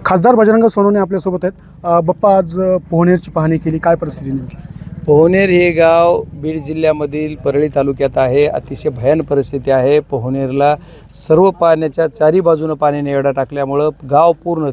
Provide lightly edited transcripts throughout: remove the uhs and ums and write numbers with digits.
खासदार बजरंग सोनवणे आपल्यासोबत आहेत। बप्पा आज पोहनेरची पाहणी केली, काय परिस्थिती नेमकी? पोहनेर हे गाव बीड जिल्ह्यामधील परळी तालुक्यात आहे। अतिशय भयान परिस्थिती आहे। पोहनेरला सर्व पाण्याच्या चारी बाजूनं पाण्याने एवढा टाकल्यामुळं गाव पूर्ण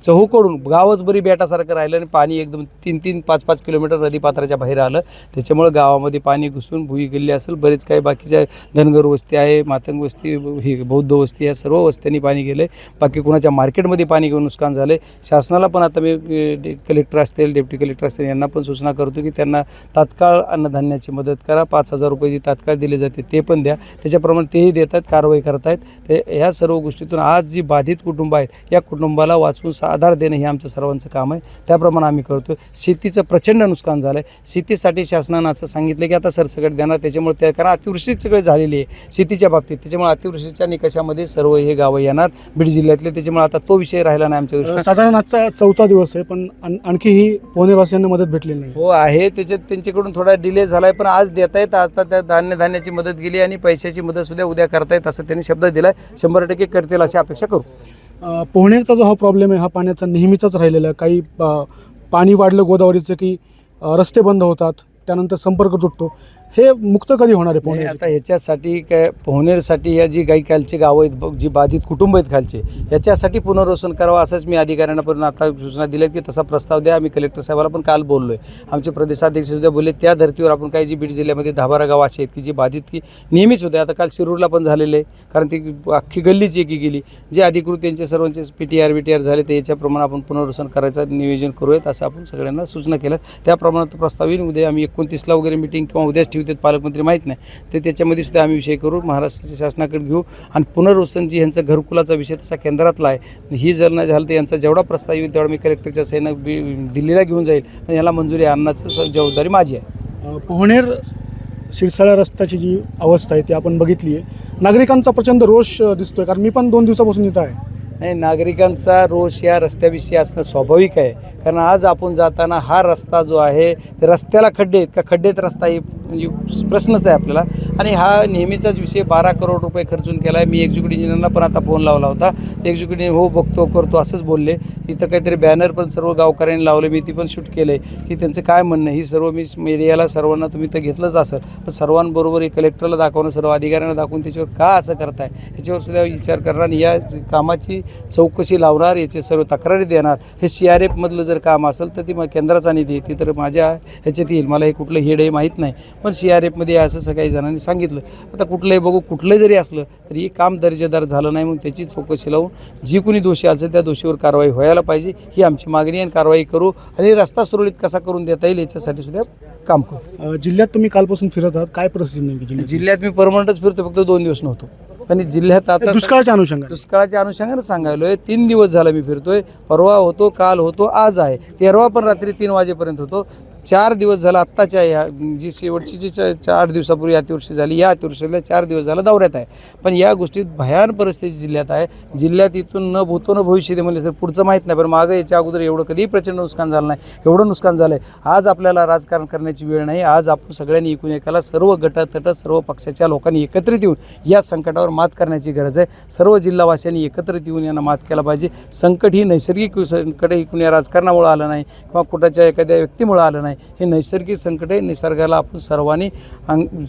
चहूकडून गावच बरी बेटासारखं राहिलं आणि पाणी एकदम 3-3, 5-5 किलोमीटर नदीपात्राच्या बाहेर आलं। त्याच्यामुळं गावामध्ये पाणी घुसून भुई गेली असेल। बरेच काही बाकीच्या धनगर वस्ती आहे, मातंग वस्ती, ही बौद्ध वस्ती, या सर्व वस्त्यांनी पाणी गेलं आहे। बाकी कुणाच्या मार्केटमध्ये पाणी घेऊन नुकसान झालं आहे। शासनाला पण आता मी कलेक्टर असतील, डेप्टी कलेक्टर असतील यांना पण सूचना करतो की त्यांना तात्काळ अन्नधान्याची मदत करा। 5,000 रुपये जी तात्काळ दिले जाते ते पण द्या। त्याच्याप्रमाणे तेही देतात, कारवाई करतायत। ते ह्या सर्व गोष्टीतून आज जी बाधित कुटुंब आहेत या कुटुंबाला वाचवून आधार देणं हे आमचं सर्वांचं काम आहे। त्याप्रमाणे आम्ही करतो। शेतीचं प्रचंड नुकसान झालं आहे। शेतीसाठी शासनानं असं सांगितलं की आता सरसकट देणार, त्याच्यामुळे त्या कारण अतिवृष्टी सगळे झालेली आहे शेतीच्या बाबतीत। त्याच्यामुळे अतिवृष्टीच्या निकषामध्ये सर्व हे गावं येणार बीड जिल्ह्यातले। त्याच्यामुळे आता तो विषय राहिला नाही आमच्या दृष्टीने। साधारण आजचा 4था दिवस आहे, पण आणखीही पोहनेरवासियांना मदत भेटलेली नाही। हो आहे, त्याच्यात त्यांच्याकडून थोडा डिले झाला आहे, पण आज देता येत। आता त्या धान्याची मदत गेली आणि पैशाची मदतसुद्धा उद्या करतायत असं त्यांनी शब्द दिला आहे। 100% करतील अशी अपेक्षा करू। पोहनेरचा जो हा प्रॉब्लेम आहे हा पाण्याचा नेहमीचाच राहिलेला आहे। काही पाणी वाढलं गोदावरीचं की रस्ते बंद होतात, त्यानंतर संपर्क तुटतो। हे मुक्त कधी होणार आहे पोहनेर? आता ह्याच्यासाठी काय पोहनेरसाठी या जी काही खालची गावं आहेत, जी बाधित कुटुंब आहेत खालचे, याच्यासाठी पुनर्वसन करावं असंच मी अधिकाऱ्यांना पण आता सूचना दिल्या की तसा प्रस्ताव द्या। आम्ही कलेक्टर साहेबाला पण काल बोललो आहे। आमचे प्रदेशाध्यक्षसुद्धा बोलले त्या धर्तीवर आपण काही जी बीड जिल्ह्यामध्ये 10-12 गावं अशी आहेत की जी बाधित की नेहमीच होते। आता काल शिरूरला पण झालेलं आहे, कारण ती अख्खी गल्लीच एकी गेली। जे अधिकृत त्यांचे सर्वांचे PTR झाले ते याच्याप्रमाणे आपण पुनर्वसन करायचं नियोजन करूयात असं आपण सगळ्यांना सूचना केल्या। त्याप्रमाणे प्रस्ताव येईल। उद्या आम्ही 29ला वगैरे मिटिंग किंवा उद्याच ठेवतात पालकमंत्री, माहीत नाही, तर त्याच्यामध्ये सुद्धा आम्ही विषय करू, महाराष्ट्राच्या शासनाकडे घेऊ आणि पुनर्वसन जी ह्यांचा घरकुलाचा विषय तसा केंद्रातला आहे। ही जर नाही झालं तर यांचा जेवढा प्रस्ताव येईल तेवढा मी कलेक्टरच्या सैन्य दिल्लीला घेऊन जाईल, पण याला मंजुरी आणण्याचं जबाबदारी माझी आहे। पोहनेर शिरसाळा रस्त्याची जी अवस्था आहे ती आपण बघितली आहे। नागरिकांचा प्रचंड रोष दिसतोय, कारण मी पण 2 दिवसापासून इथं आहे। नाही, नागरिकांचा रोष या रस्त्याविषयी असणं स्वाभाविक आहे, कारण आज आपण जाताना हा रस्ता जो आहे ते रस्त्याला खड्डे आहेत का, खड्डेत रस्ता ही म्हणजे प्रश्नच आहे आपल्याला। आणि हा नेहमीचाच विषय 12 करोड रुपये खर्चून केला आहे। मी एक्झिक्युटिव्ह इंजिनियरना पण आता फोन लावला होता, ते एक्झिक्युटिव्ह हो बघतो करतो असंच बोलले। इथं काहीतरी बॅनर पण सर्व गावकऱ्यांनी लावले, मी ती पण शूट केलं आहे की त्यांचं काय म्हणणं। ही सर्व मी मीडियाला सर्वांना तुम्ही तर घेतलंच असं, पण सर्वांबरोबर हे कलेक्टरला दाखवणं, सर्व अधिकाऱ्यांना दाखवून त्याच्यावर का असं करताय याच्यावर सुद्धा विचार करणार, या कामाची चौकशी लावणार, याचे सर्व तक्रारी देणार। हे CRF मधलं जर काम असेल तर ती मग केंद्राचा निधी येते, तर माझ्या ह्याच्यात येईल। मला हे कुठलं हेड आहे माहीत नाही, पण CRF असं काही जणांनी सांगितलं। आता कुठलंही बघू, कुठलंही जरी असलं तरी काम दर्जेदार झालं नाही, म्हणून त्याची चौकशी लावून जी कोणी दोषी असेल त्या दोषीवर कारवाई व्हायला पाहिजे ही आमची मागणी आहे। कारवाई करू आणि रस्ता सुरळीत कसा करून देता येईल याच्यासाठी सुद्धा काम करू। जिल्ह्यात तुम्ही कालपासून फिरत आहात, काय परिस्थिती नेमकी जिल्ह्यात मी परमनंटच फिरतो, फक्त 2 दिवस नव्हतो। पण जिल्ह्यात आता दुष्काळाच्या अनुषंगाने सांगायलोय। 3 दिवस झाला मी फिरतोय, परवा होतो, काल होतो, आज आहे। 13 पण रात्री 3 वाजेपर्यंत होतो। 4 दिवस झाला आत्ताच्या या जी शेवटची जी 4 दिवसापूर्वी अतिवृष्टी झाली, या अतिवृष्टीला 4 दिवस झाला दौऱ्यात आहे। पण या गोष्टीत भयान परिस्थिती जिल्ह्यात आहे। जिल्ह्यात इथून न भूतो न भविष्य म्हणले सर पुढचं माहीत नाही, पण मागं याच्या अगोदर एवढं कधीही प्रचंड नुकसान झालं नाही, एवढं नुकसान झालं आहे। आज आपल्याला राजकारण करण्याची वेळ नाही। आज आपण सगळ्यांनी एकूण एकाला सर्व गटतट सर्व पक्षाच्या लोकांनी एकत्रित येऊन या संकटावर मात करण्याची गरज आहे। सर्व जिल्हावासियांनी एकत्रित येऊन यांना मात केला पाहिजे। संकट ही नैसर्गिक संकट ही कुणी राजकारणामुळे आलं नाही किंवा कुणाच्या एखाद्या व्यक्तीमुळे आलं नाही, हे नैसर्गिक संकट आहे। निसर्गाला आपण सर्वांनी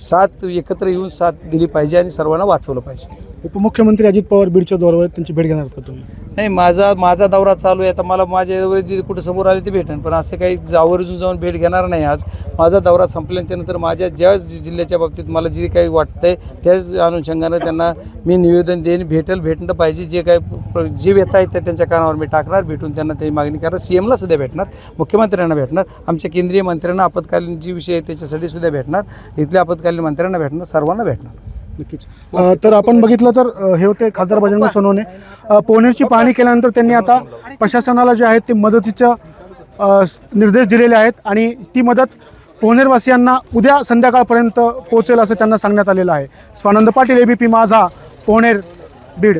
साथ एकत्र येऊन साथ दिली पाहिजे आणि सर्वांना वाचवलं पाहिजे। उपमुख्यमंत्री अजित पवार बीडच्या दौऱ्यावर त्यांची भेट घेणार का तुम्ही? नाही, माझा दौरा चालू आहे। आता मला माझ्यावर जे कुठं समोर आले ते भेटेन, पण असं काही आवर्जून जाऊन भेट घेणार नाही। आज माझा दौरा संपल्याच्या नंतर माझ्या ज्या जिल्ह्याच्या बाबतीत मला जे काही वाटतंय त्याच अनुषंगानं त्यांना मी निवेदन देईन। भेटलं पाहिजे, जे काही जे व्यथा आहेत त्या त्यांच्या कानावर मी टाकणार, भेटून त्यांना ते मागणी करणार। CMला सुद्धा भेटणार, मुख्यमंत्र्यांना भेटणार, आमच्या केंद्रीय मंत्र्यांना आपत्कालीन जी विषय आहे त्याच्यासाठी सुद्धा भेटणार, इथल्या आपत्कालीन मंत्र्यांना भेटणार, सर्वांना भेटणार। नक्कीच। तर आपण बघितलं तर हे होते खासदार बजरंग सोनवणे। पोहनेरची पाहणी केल्यानंतर त्यांनी आता प्रशासनाला जे आहेत ते मदतीचे निर्देश दिलेले आहेत आणि ती मदत पोहनेरवासियांना उद्या संध्याकाळपर्यंत पोहोचेल असं त्यांना सांगण्यात आलेलं आहे। स्वानंद पाटील, ABP माझा, पोहनेर, बीड।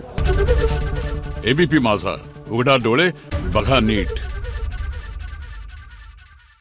ABP माझा, उघडा डोळे बघा नीट।